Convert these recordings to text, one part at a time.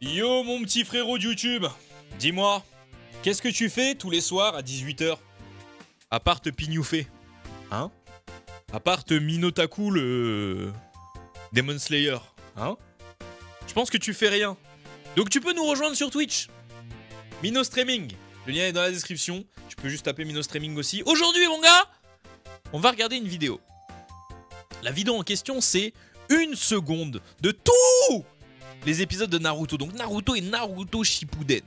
Yo mon petit frérot de YouTube, dis-moi, qu'est-ce que tu fais tous les soirs à 18 h? À part te pignouffer, hein? À part te Minotaku le Demon Slayer, hein? Je pense que tu fais rien. Donc tu peux nous rejoindre sur Twitch. Mino Streaming, le lien est dans la description. Tu peux juste taper Mino Streaming aussi. Aujourd'hui mon gars, on va regarder une vidéo. La vidéo en question c'est 1 seconde de tous les épisodes de Naruto. Donc Naruto et Naruto Shippuden.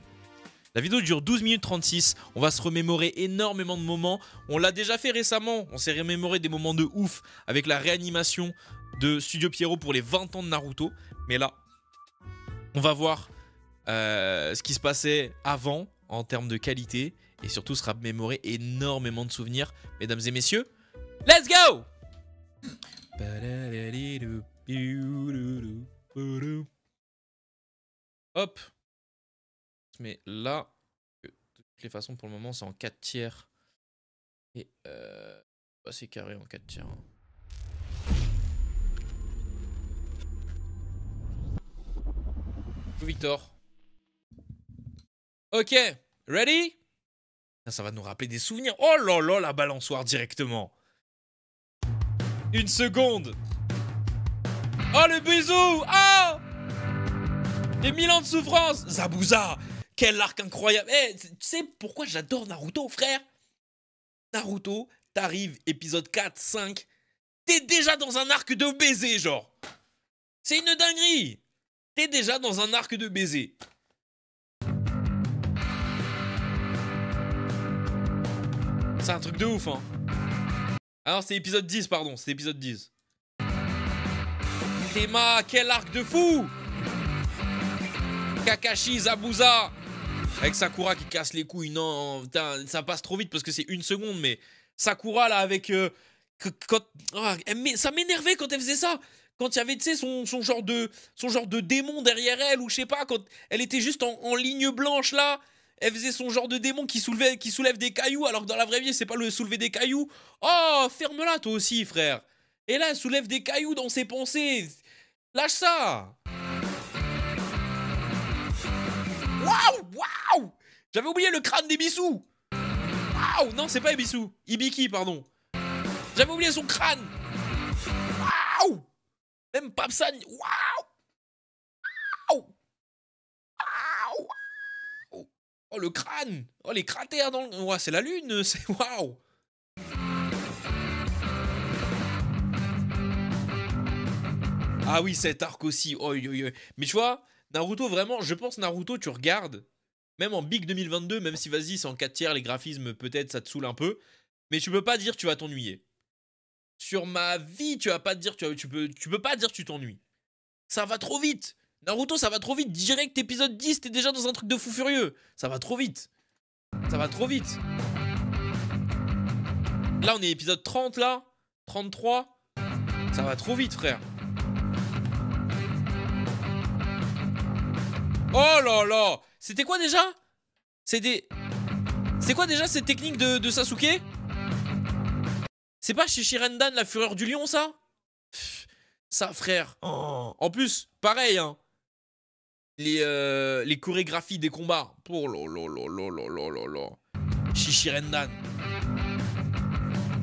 La vidéo dure 12 minutes 36. On va se remémorer énormément de moments. On l'a déjà fait récemment. On s'est remémoré des moments de ouf avec la réanimation de Studio Pierrot pour les 20 ans de Naruto. Mais là, on va voir ce qui se passait avant en termes de qualité. Et surtout se remémorer énormément de souvenirs. Mesdames et messieurs, let's go! Hop. Mais là, de toutes les façons, pour le moment, c'est en 4 tiers. Et c'est carré en 4 tiers. Hein. Victor. Ok, ready? Ça va nous rappeler des souvenirs. Oh là là, la balançoire directement. 1 seconde. Oh le bisou. Ah, les 1000 ans de souffrance. Zabuza. Quel arc incroyable. Eh, tu sais pourquoi j'adore Naruto, frère? Naruto, t'arrives, épisode 4, 5. T'es déjà dans un arc de baiser, genre. C'est une dinguerie. T'es déjà dans un arc de baiser. C'est un truc de ouf, hein. Ah non, c'est épisode 10, pardon. C'est épisode 10. Tema, quel arc de fou. Kakashi, Zabuza. Avec Sakura qui casse les couilles. Non, putain, ça passe trop vite parce que c'est 1 seconde. Mais Sakura, là, avec... ça m'énervait quand elle faisait ça. Quand il y avait, tu sais, son genre de démon derrière elle. Ou je sais pas, quand elle était juste en ligne blanche, là. Elle faisait son genre de démon qui soulève des cailloux. Alors que dans la vraie vie, c'est pas le soulever des cailloux. Oh, ferme-la, toi aussi, frère. Et là, elle soulève des cailloux dans ses pensées. Lâche ça. Waouh, waouh. J'avais oublié le crâne d'Ebisu. Waouh, non, c'est pas Ebisu. Ibiki, pardon. J'avais oublié son crâne. Waouh. Même Papsan. Waouh. Waouh. Waouh. Oh, le crâne. Oh, les cratères dans le... Ouais, c'est la lune. C'est... Waouh. Ah oui, cet arc aussi. Oh, mais tu vois, Naruto, vraiment, je pense Naruto, tu regardes, même en Big 2022, même si vas-y, c'est en 4 tiers, les graphismes, peut-être, ça te saoule un peu, mais tu peux pas dire tu vas t'ennuyer. Sur ma vie, tu vas pas te dire, tu peux pas dire tu t'ennuies. Ça va trop vite. Naruto, ça va trop vite. Direct, épisode 10, t'es déjà dans un truc de fou furieux. Ça va trop vite. Ça va trop vite. Là, on est épisode 30, là. 33. Ça va trop vite, frère. Oh là là. C'était quoi déjà? C'est quoi déjà cette technique de Sasuke? C'est pas chez Shirendan, la fureur du lion, ça? Ça, frère. Oh. En plus, pareil, hein. Les chorégraphies des combats. Oh là là là là là là là. Shirendan.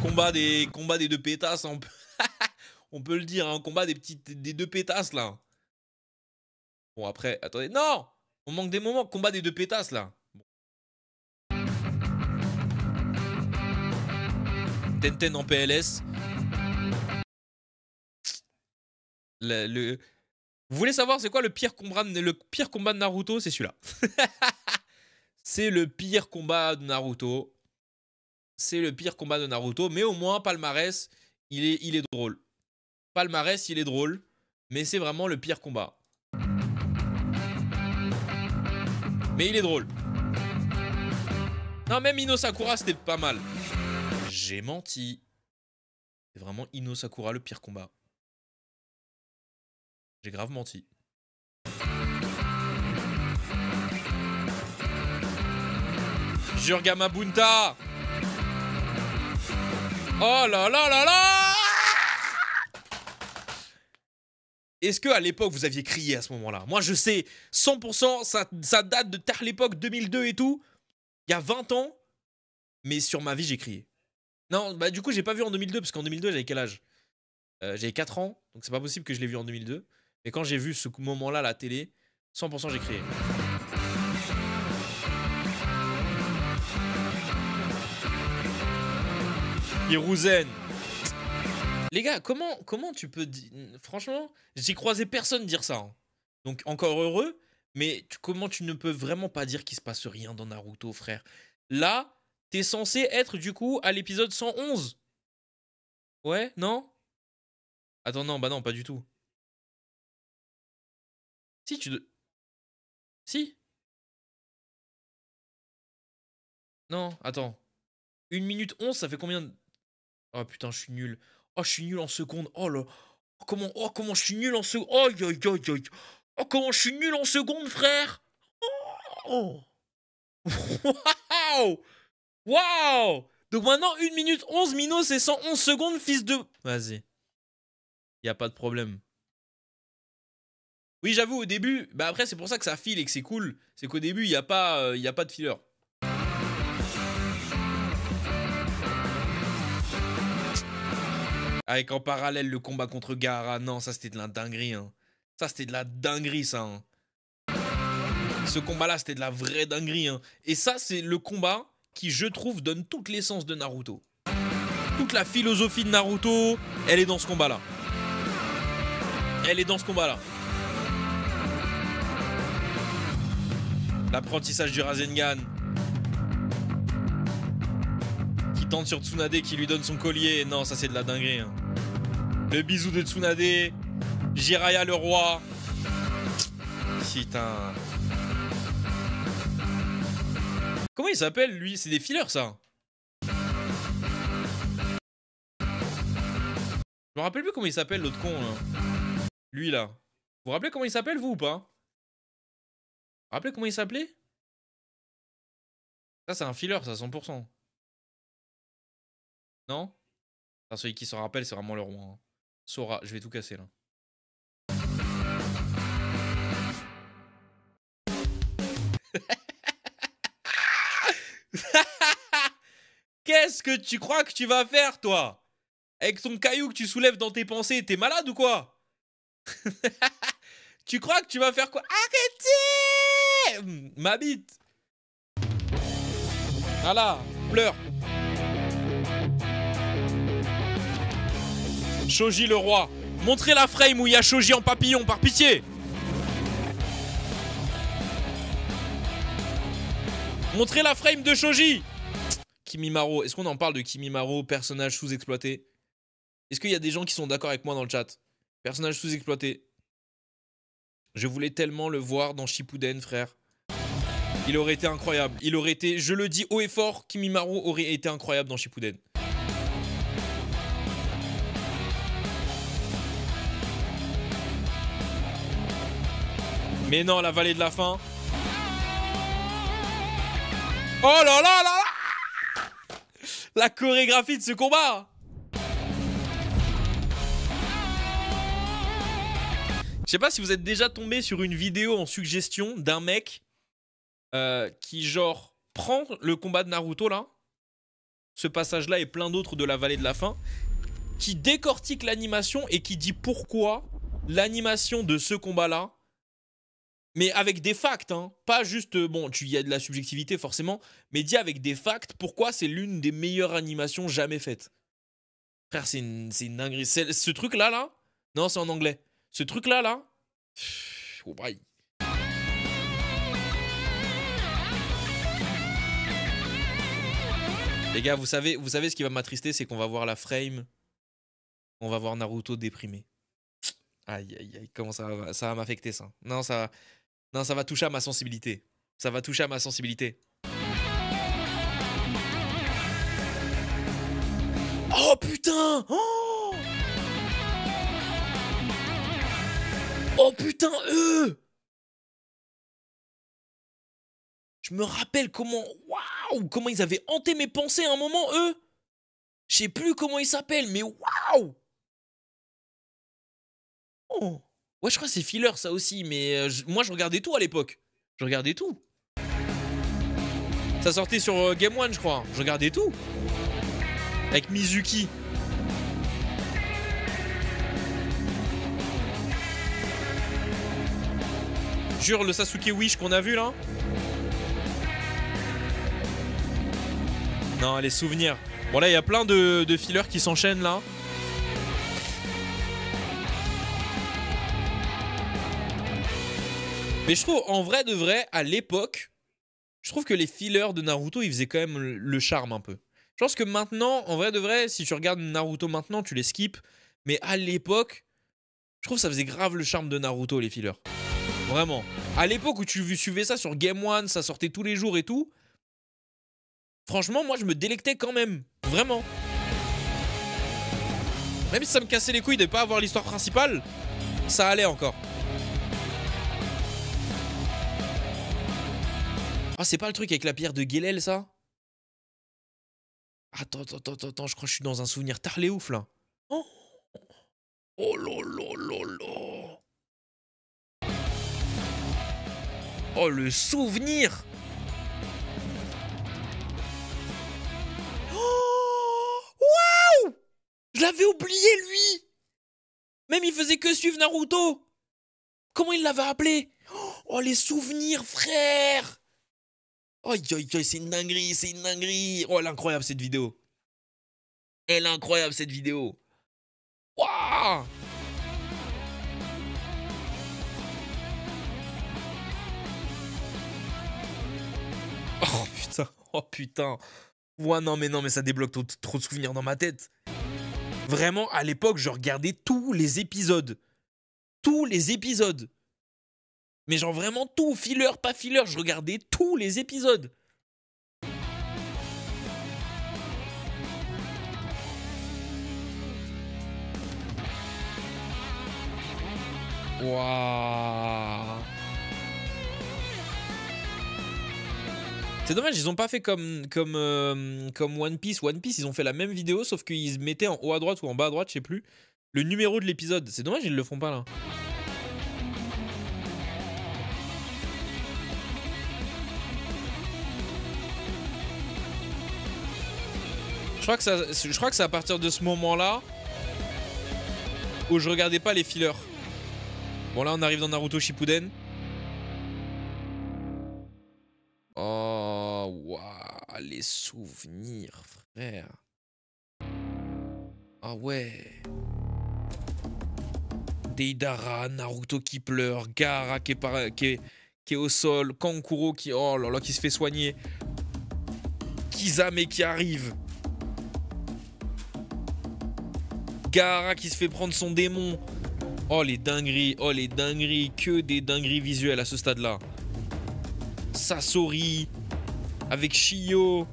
Combat des deux pétasses, on peut, on peut le dire, hein. Combat des deux pétasses, là. Bon, après, attendez. Non! On manque des moments. Combat des deux pétasses, là. Bon. Tenten en PLS. Vous voulez savoir c'est quoi le pire combat de Naruto? C'est celui-là. C'est le pire combat de Naruto. C'est le pire combat de Naruto. Mais au moins, palmarès, il est drôle. Palmarès, il est drôle. Mais c'est vraiment le pire combat. Mais il est drôle. Non, même Ino Sakura, c'était pas mal. J'ai menti. C'est vraiment Ino Sakura, le pire combat. J'ai grave menti. Jurga Mabunta. Oh là là là là. Est-ce qu'à l'époque, vous aviez crié à ce moment-là? Moi, je sais, 100%, ça date de tard l'époque 2002 et tout. Il y a 20 ans. Mais sur ma vie, j'ai crié. Non, bah du coup, j'ai pas vu en 2002, parce qu'en 2002, j'avais quel âge? J'avais 4 ans, donc c'est pas possible que je l'ai vu en 2002. Mais quand j'ai vu ce moment-là à la télé, 100% j'ai crié. Hiruzen. Les gars, comment tu peux dire... Franchement, j'ai croisé personne dire ça. Hein. Donc encore heureux, mais comment tu ne peux vraiment pas dire qu'il se passe rien dans Naruto, frère? Là, t'es censé être du coup à l'épisode 111. Ouais, non? Attends, non, bah non, pas du tout. Si, Si? Non, attends. 1 minute 11, ça fait combien de... Oh putain, je suis nul. Oh, je suis nul en seconde. Oh là. Comment je suis nul en seconde. Oh, aïe, aïe, aïe. Oh, comment je suis nul en seconde, frère. Oh. Waouh. Waouh. Donc maintenant, 1 minute 11, Mino, c'est 111 secondes, fils de... Vas-y. Y a pas de problème. Oui, j'avoue, au début... Bah après, c'est pour ça que ça file et que c'est cool. C'est qu'au début, y a pas de filler. Avec en parallèle le combat contre Gaara. Non, ça c'était de la dinguerie. Hein. Ça c'était de la dinguerie, ça. Hein. Ce combat-là, c'était de la vraie dinguerie. Hein. Et ça, c'est le combat qui, je trouve, donne toute l'essence de Naruto. Toute la philosophie de Naruto, elle est dans ce combat-là. Elle est dans ce combat-là. L'apprentissage du Rasengan. Qui tente sur Tsunade, qui lui donne son collier. Non, ça c'est de la dinguerie. Hein. Le bisou de Tsunade. Jiraiya le roi. Putain. Comment il s'appelle lui? C'est des fillers ça. Je me rappelle plus comment il s'appelle l'autre con là. Lui là. Vous vous rappelez comment il s'appelle vous ou pas? Vous vous rappelez comment il s'appelait? Ça c'est un filler ça 100%. Non? Enfin, celui qui s'en rappelle c'est vraiment le roi. Hein. Sora, je vais tout casser là. Qu'est-ce que tu crois que tu vas faire, toi? Avec ton caillou que tu soulèves dans tes pensées, t'es malade ou quoi? Tu crois que tu vas faire quoi? Arrêtez! Ma bite! Voilà, pleure. Shoji le roi. Montrez la frame où il y a Shoji en papillon, par pitié! Montrez la frame de Shoji! Kimimaro, est-ce qu'on en parle de Kimimaro, personnage sous-exploité? Est-ce qu'il y a des gens qui sont d'accord avec moi dans le chat? Personnage sous-exploité. Je voulais tellement le voir dans Shippuden, frère. Il aurait été incroyable. Il aurait été, je le dis haut et fort, Kimimaro aurait été incroyable dans Shippuden. Mais non, la vallée de la faim. Oh là là là là! La chorégraphie de ce combat! Je sais pas si vous êtes déjà tombé sur une vidéo en suggestion d'un mec qui genre prend le combat de Naruto là, ce passage là et plein d'autres de la vallée de la faim, qui décortique l'animation et qui dit pourquoi l'animation de ce combat là, mais avec des facts, hein, pas juste, bon, il y a de la subjectivité forcément, mais dit avec des facts pourquoi c'est l'une des meilleures animations jamais faites. Frère, c'est une dinguerie. Ce truc là, non, c'est en anglais. Ce truc là, oh, bye. Les gars, vous savez ce qui va m'attrister, c'est qu'on va voir la frame. On va voir Naruto déprimé. Aïe, aïe, aïe, comment ça va m'affecter ça. Non, ça va toucher à ma sensibilité. Ça va toucher à ma sensibilité. Oh putain! Oh, oh putain, Je me rappelle comment... Waouh! Comment ils avaient hanté mes pensées à un moment, eux! Je sais plus comment ils s'appellent, mais waouh! Oh! Ouais, je crois que c'est filler ça aussi, mais moi je regardais tout à l'époque. Je regardais tout. Ça sortait sur Game One, je crois. Je regardais tout. Avec Mizuki. Jure, le Sasuke Wish qu'on a vu là. Non, les souvenirs. Bon là, il y a plein de fillers qui s'enchaînent là. Mais je trouve, en vrai de vrai, à l'époque, je trouve que les fillers de Naruto, ils faisaient quand même le charme un peu. Je pense que maintenant, en vrai de vrai, si tu regardes Naruto maintenant, tu les skips. Mais à l'époque, je trouve que ça faisait grave le charme de Naruto, les fillers. Vraiment. À l'époque où tu suivais ça sur Game One, ça sortait tous les jours et tout. Franchement, moi, je me délectais quand même. Vraiment. Même si ça me cassait les couilles de ne pas avoir l'histoire principale, ça allait encore. Ah, c'est pas le truc avec la pierre de Guélel, ça? Attends, je crois que je suis dans un souvenir tarlé ouf, là. Oh, oh là. Oh, le souvenir! Oh, waouh! Je l'avais oublié, lui! Même il faisait que suivre Naruto! Comment il l'avait appelé? Oh, les souvenirs, frère! Oh, c'est une dinguerie, c'est une dinguerie. Oh, elle est incroyable cette vidéo. Elle est incroyable cette vidéo. Waouh! Oh putain, oh putain. Ouais, non mais ça débloque trop de souvenirs dans ma tête. Vraiment, à l'époque, je regardais tous les épisodes. Tous les épisodes. Mais genre vraiment tout, filler, pas filler, je regardais tous les épisodes. Waouh. C'est dommage, ils ont pas fait comme One Piece. One Piece, ils ont fait la même vidéo, sauf qu'ils mettaient en haut à droite ou en bas à droite, je sais plus, le numéro de l'épisode. C'est dommage, ils le font pas là. Je crois que c'est à partir de ce moment-là où je regardais pas les fillers. Bon, là, on arrive dans Naruto Shippuden. Oh, waouh, les souvenirs, frère. Ah ouais. Deidara, Naruto qui pleure, Gaara qui est au sol, Kankuro qui, oh là là, qui se fait soigner, Kisame qui arrive, Gaara qui se fait prendre son démon. Oh les dingueries, que des dingueries visuelles à ce stade-là. Sasori avec Shio,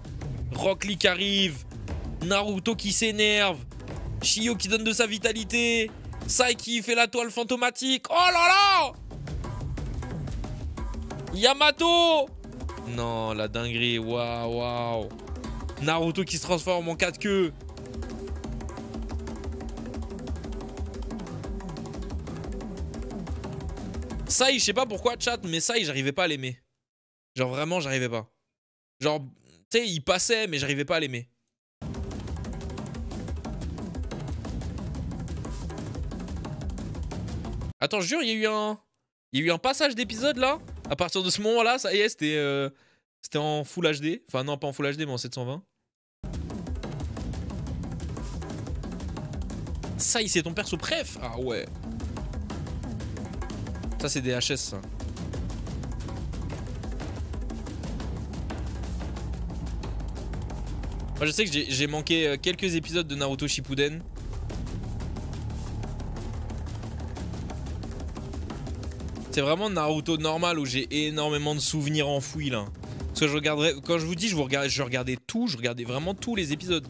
Rock Lee qui arrive, Naruto qui s'énerve, Shio qui donne de sa vitalité, Sai qui fait la toile fantomatique. Oh là là! Yamato! Non, la dinguerie, waouh. Naruto qui se transforme en 4 queues. Sai, je sais pas pourquoi, chat, mais Sai, j'arrivais pas à l'aimer. Genre vraiment, j'arrivais pas. Genre, tu sais, il passait, mais j'arrivais pas à l'aimer. Attends, je jure, il y a eu un passage d'épisode là. À partir de ce moment-là, ça y est, c'était en Full HD. Enfin, non, pas en Full HD, mais en 720. Ça, c'est ton perso préf. Ah ouais. Ça, c'est des HS, ça. Moi, je sais que j'ai manqué quelques épisodes de Naruto Shippuden. C'est vraiment Naruto normal où j'ai énormément de souvenirs enfouis là. Parce que je regarderais, quand je vous dis, je regardais tout, je regardais vraiment tous les épisodes.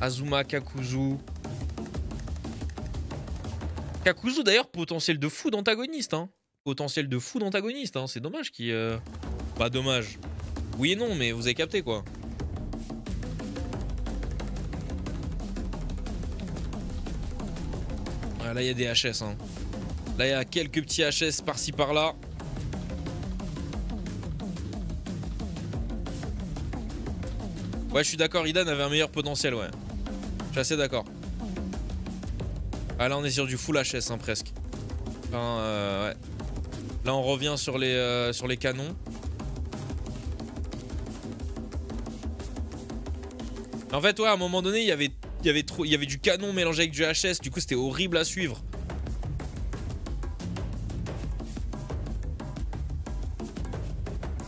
Azuma, Kakuzu. Kakuzu d'ailleurs, potentiel de fou d'antagoniste. Hein. Potentiel de fou d'antagoniste. Hein. C'est dommage qu'il... Pas dommage. Oui et non, mais vous avez capté quoi. Ah, là, il y a des HS. Hein. Là, il y a quelques petits HS par-ci par-là. Ouais, je suis d'accord, Idan avait un meilleur potentiel, ouais. Je suis assez d'accord. Ah, là, on est sur du full HS, hein, presque. Enfin, ouais. Là, on revient sur les canons. En fait, ouais, à un moment donné, il y avait du canon mélangé avec du HS. Du coup, c'était horrible à suivre.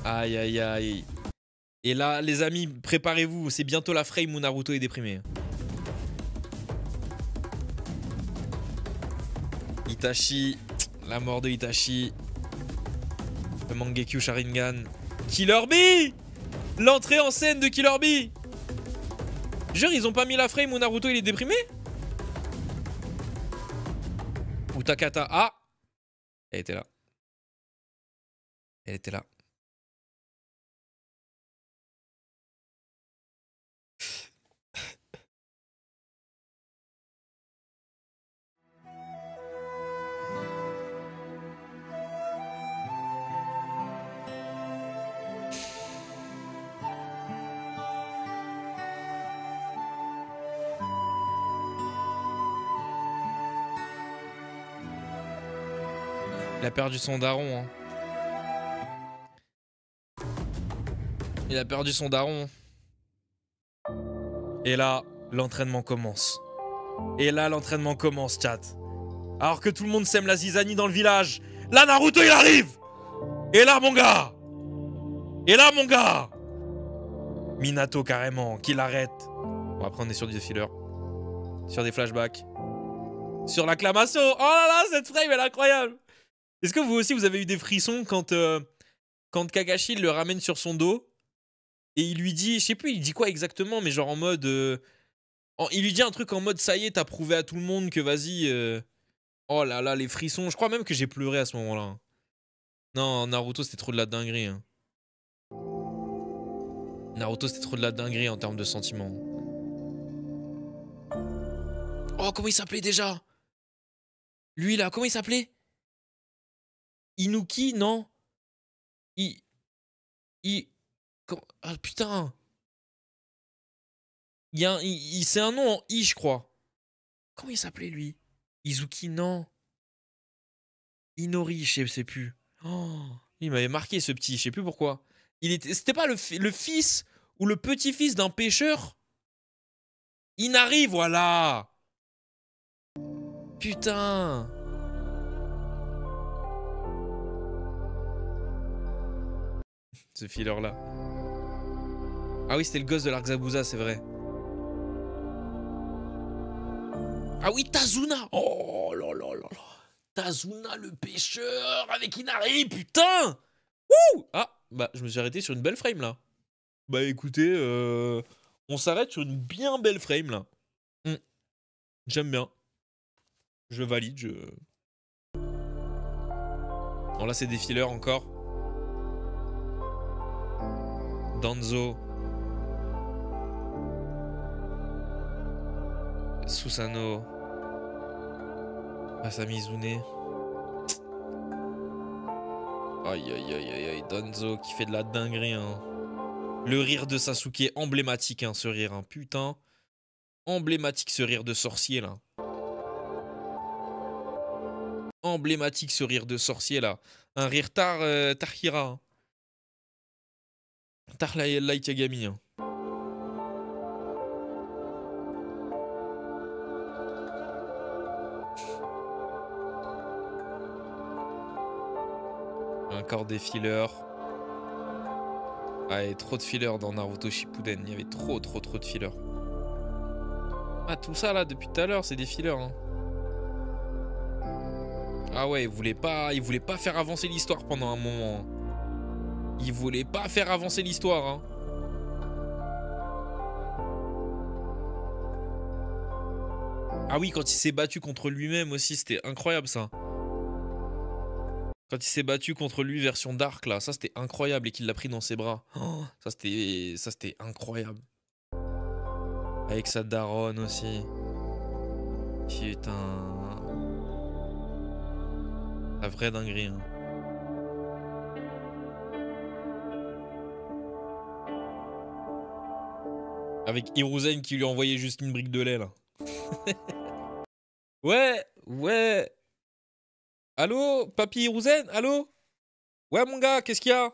Aïe, aïe, aïe. Et là, les amis, préparez-vous. C'est bientôt la frame où Naruto est déprimé. Itachi. La mort de Itachi. Le Mangekyo Sharingan. Killer Bee. L'entrée en scène de Killer Bee. Jure, ils ont pas mis la frame où Naruto il est déprimé? Ou Takata. Ah! Elle était là. Elle était là. Il a perdu son daron. Hein. Il a perdu son daron. Et là, l'entraînement commence. Et là, l'entraînement commence, chat. Alors que tout le monde sème la zizanie dans le village. Là, Naruto, il arrive. Et là, mon gars. Et là, mon gars. Minato, carrément, qui l'arrête. Bon, après, on est sur des fillers. Sur des flashbacks. Sur l'acclamation. Oh là là, cette frame, elle est incroyable. Est-ce que vous aussi, vous avez eu des frissons quand Kakashi le ramène sur son dos et il lui dit, je sais plus, il dit quoi exactement, mais genre en mode... il lui dit un truc en mode, ça y est, t'as prouvé à tout le monde que vas-y... Oh là là, les frissons. Je crois même que j'ai pleuré à ce moment-là. Non, Naruto, c'était trop de la dinguerie. Hein. Naruto, c'était trop de la dinguerie en termes de sentiments. Oh, comment il s'appelait déjà? Lui, là, comment il s'appelait? Inuki, non? Ah, putain. C'est un nom en I, je crois. Comment il s'appelait, lui? Izuki, non. Inori, je sais plus. Oh, il m'avait marqué, ce petit, je sais plus pourquoi. C'était pas le fils ou le petit-fils d'un pêcheur? Inari, voilà. Putain. Ce filler-là. Ah oui, c'était le gosse de l'Arc Zabuza, c'est vrai. Ah oui, Tazuna. Oh là là là là. Tazuna le pêcheur avec Inari, putain. Wouh. Ah, bah je me suis arrêté sur une belle frame là. Bah écoutez, on s'arrête sur une bien belle frame là. J'aime bien. Je valide, Bon là c'est des fillers encore. Danzo. Susanoo. Masamizune. Aïe aïe aïe aïe aïe. Danzo qui fait de la dinguerie hein. Le rire de Sasuke, emblématique hein, ce rire hein. Putain. Emblématique ce rire de sorcier là. Emblématique ce rire de sorcier là. Un rire Tarhira. Hein. Tar Light Yagami. Hein. Encore des fillers. Ah, il y avait trop de fillers dans Naruto Shippuden. Il y avait trop de fillers. Ah, tout ça là, depuis tout à l'heure, c'est des fillers. Hein. Ah ouais, il voulait pas faire avancer l'histoire pendant un moment. Il voulait pas faire avancer l'histoire. Hein. Ah oui, quand il s'est battu contre lui-même aussi, c'était incroyable ça. Quand il s'est battu contre lui version Dark là, ça c'était incroyable et qu'il l'a pris dans ses bras. Oh, ça c'était incroyable. Avec sa daronne aussi. Putain. La vraie dinguerie. Hein. Avec Hiruzen qui lui a envoyé juste une brique de lait là. Ouais, ouais. Allô, papy Hiruzen, allô? Ouais mon gars, qu'est-ce qu'il y a?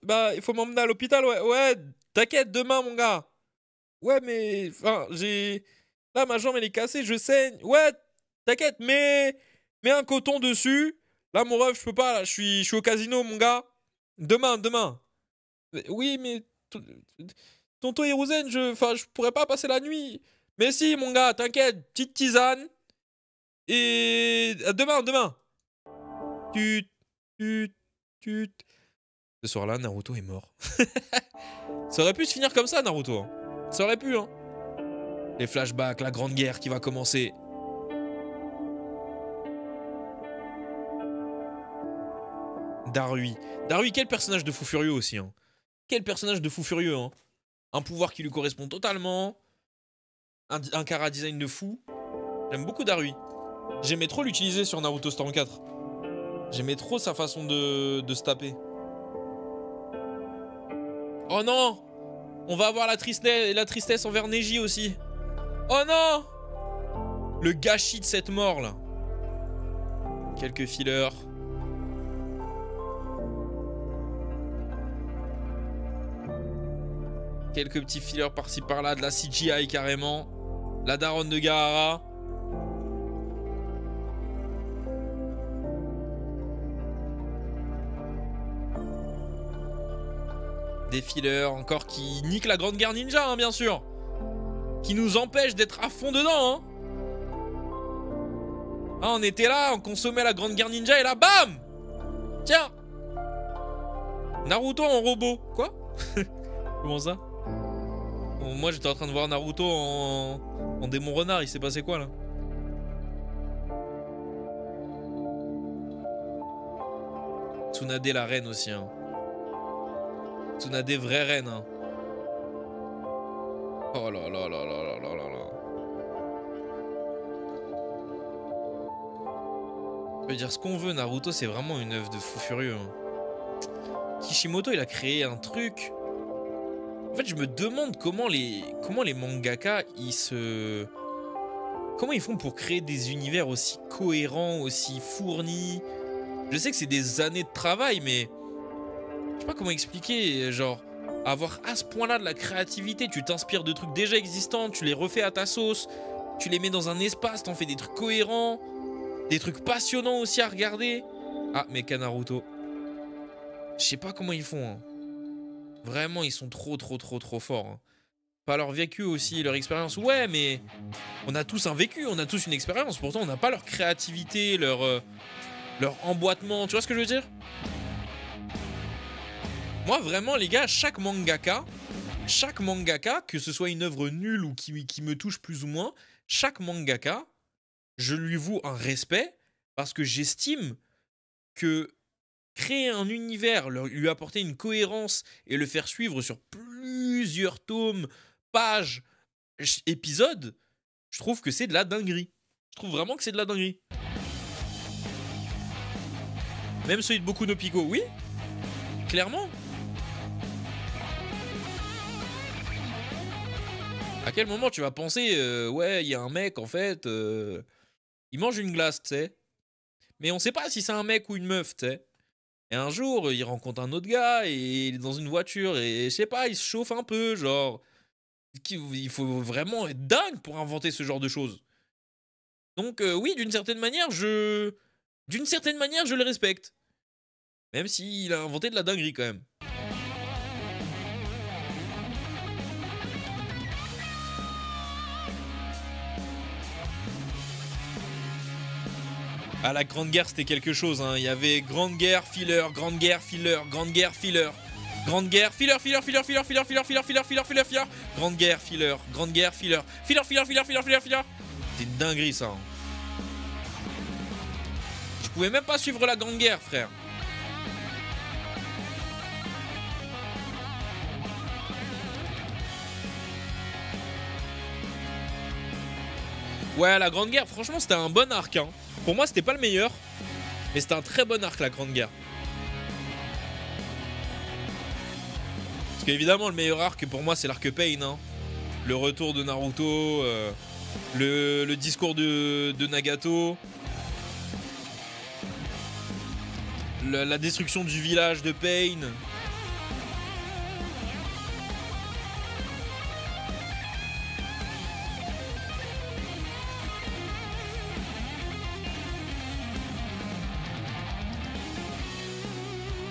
Bah, il faut m'emmener à l'hôpital, ouais, ouais, t'inquiète, demain mon gars. Ouais, mais, enfin, là, ma jambe elle est cassée, je saigne. Ouais, t'inquiète, mets un coton dessus. Là, mon ref, je peux pas, là, je suis au casino, mon gars. Demain. Oui, mais tonton Hiruzen, je pourrais pas passer la nuit. Mais si, mon gars, t'inquiète, petite tisane. Et demain. Tut, tut, tut. Ce soir-là, Naruto est mort. Ça aurait pu se finir comme ça, Naruto. Hein. Ça aurait pu, hein. Les flashbacks, la grande guerre qui va commencer. Darui. Darui, quel personnage de fou furieux aussi, hein. Quel personnage de fou furieux, hein. Un pouvoir qui lui correspond totalement. Un chara design de fou. J'aime beaucoup Darui. J'aimais trop l'utiliser sur Naruto Storm 4. J'aimais trop sa façon de se taper. Oh non! On va avoir la tristesse envers Neji aussi. Oh non! Le gâchis de cette mort là. Quelques fillers. Quelques petits fillers par-ci par-là. De la CGI carrément. La daronne de Gaara. Des fillers encore qui niquent la grande guerre ninja, hein, bien sûr. Qui nous empêchent d'être à fond dedans. Hein. Ah, on était là, on consommait la grande guerre ninja et là, bam! Tiens! Naruto en robot. Quoi? Comment ça? Bon, moi, j'étais en train de voir Naruto en démon renard. Il s'est passé quoi, là? Tsunade, la reine aussi, hein. Tsunade, vraie reine. Hein. Oh là là là là là là là là. On peut dire ce qu'on veut, Naruto, c'est vraiment une œuvre de fou furieux. Hein. Kishimoto, il a créé un truc. En fait, je me demande comment les mangaka, comment ils font pour créer des univers aussi cohérents, aussi fournis. Je sais que c'est des années de travail, mais... Je sais pas comment expliquer, genre, avoir à ce point-là de la créativité, tu t'inspires de trucs déjà existants, tu les refais à ta sauce, tu les mets dans un espace, t'en fais des trucs cohérents, des trucs passionnants aussi à regarder. Ah, Mecha Naruto. Je sais pas comment ils font. Hein. Vraiment, ils sont trop forts. Hein. Pas leur vécu aussi, leur expérience. Ouais, mais on a tous un vécu, on a tous une expérience. Pourtant, on n'a pas leur créativité, leur emboîtement. Tu vois ce que je veux dire? Moi, vraiment, les gars, chaque mangaka, que ce soit une œuvre nulle ou qui me touche plus ou moins, chaque mangaka, je lui voue un respect parce que j'estime que créer un univers, lui apporter une cohérence et le faire suivre sur plusieurs tomes, pages, épisodes, je trouve que c'est de la dinguerie. Je trouve vraiment que c'est de la dinguerie. Même celui de Boku no Pico, oui, clairement. À quel moment tu vas penser, ouais, il y a un mec, en fait, il mange une glace, tu sais. Mais on sait pas si c'est un mec ou une meuf, tu sais. Et un jour, il rencontre un autre gars et il est dans une voiture et je sais pas, il se chauffe un peu, genre... Il faut vraiment être dingue pour inventer ce genre de choses. Donc oui, d'une certaine manière, je le respecte. Même s'il a inventé de la dinguerie quand même. Ah, la Grande Guerre, c'était quelque chose. Hein. Il y avait Grande Guerre, filler, Grande Guerre, filler, Grande Guerre, filler. Grande Guerre, filler. Grande Guerre, filler, Grande Guerre, filler. Filler. C'est une dinguerie, ça. Hein. Je pouvais même pas suivre la Grande Guerre, frère. Ouais, la Grande Guerre, franchement, c'était un bon arc. Hein. Pour moi, c'était pas le meilleur. Mais c'était un très bon arc, la Grande Guerre. Parce qu'évidemment, le meilleur arc pour moi, c'est l'arc Pain. Hein. Le retour de Naruto, le discours de Nagato, la destruction du village de Pain.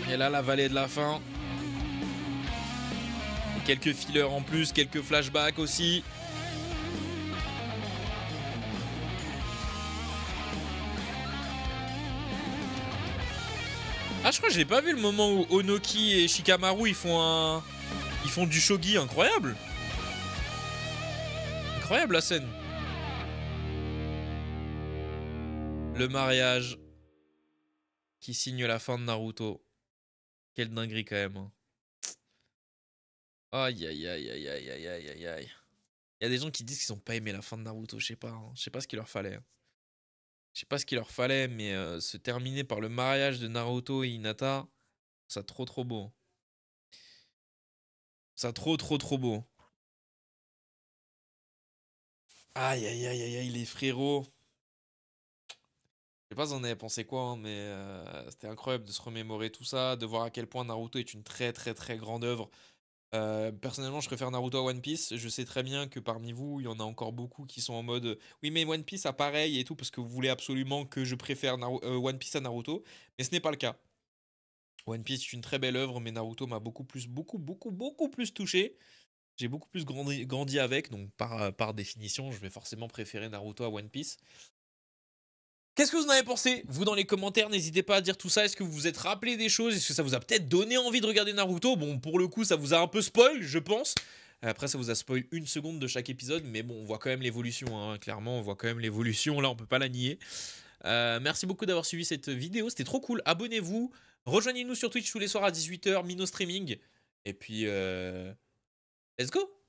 Et là, la vallée de la fin. Et quelques fillers en plus, quelques flashbacks aussi. Ah, je crois que j'ai pas vu le moment où Onoki et Shikamaru ils font du shogi, incroyable. Incroyable la scène. Le mariage qui signe la fin de Naruto. Quelle dinguerie quand même. Hein. Aïe aïe aïe aïe aïe aïe aïe aïe aïe. Il y a des gens qui disent qu'ils ont pas aimé la fin de Naruto, je sais pas. Hein. Je sais pas ce qu'il leur fallait. Hein. Je sais pas ce qu'il leur fallait, mais se terminer par le mariage de Naruto et Hinata, ça trop beau. Ça trop beau. Aïe aïe aïe aïe aïe les frérots. Je sais pas si vous en avez pensé quoi, hein, mais c'était incroyable de se remémorer tout ça, de voir à quel point Naruto est une très grande œuvre. Personnellement, je préfère Naruto à One Piece. Je sais très bien que parmi vous, il y en a encore beaucoup qui sont en mode oui, mais One Piece a pareil et tout, parce que vous voulez absolument que je préfère One Piece à Naruto. Mais ce n'est pas le cas. One Piece est une très belle œuvre, mais Naruto m'a beaucoup plus touché. J'ai beaucoup plus grandi avec, donc par définition, je vais forcément préférer Naruto à One Piece. Qu'est-ce que vous en avez pensé? Vous, dans les commentaires, n'hésitez pas à dire tout ça. Est-ce que vous vous êtes rappelé des choses? Est-ce que ça vous a peut-être donné envie de regarder Naruto? Bon, pour le coup, ça vous a un peu spoil, je pense. Après, ça vous a spoil 1 seconde de chaque épisode. Mais bon, on voit quand même l'évolution. Hein. Clairement, on voit quand même l'évolution. Là, on peut pas la nier. Merci beaucoup d'avoir suivi cette vidéo. C'était trop cool. Abonnez-vous. Rejoignez-nous sur Twitch tous les soirs à 18 h, Mino Streaming. Et puis, let's go!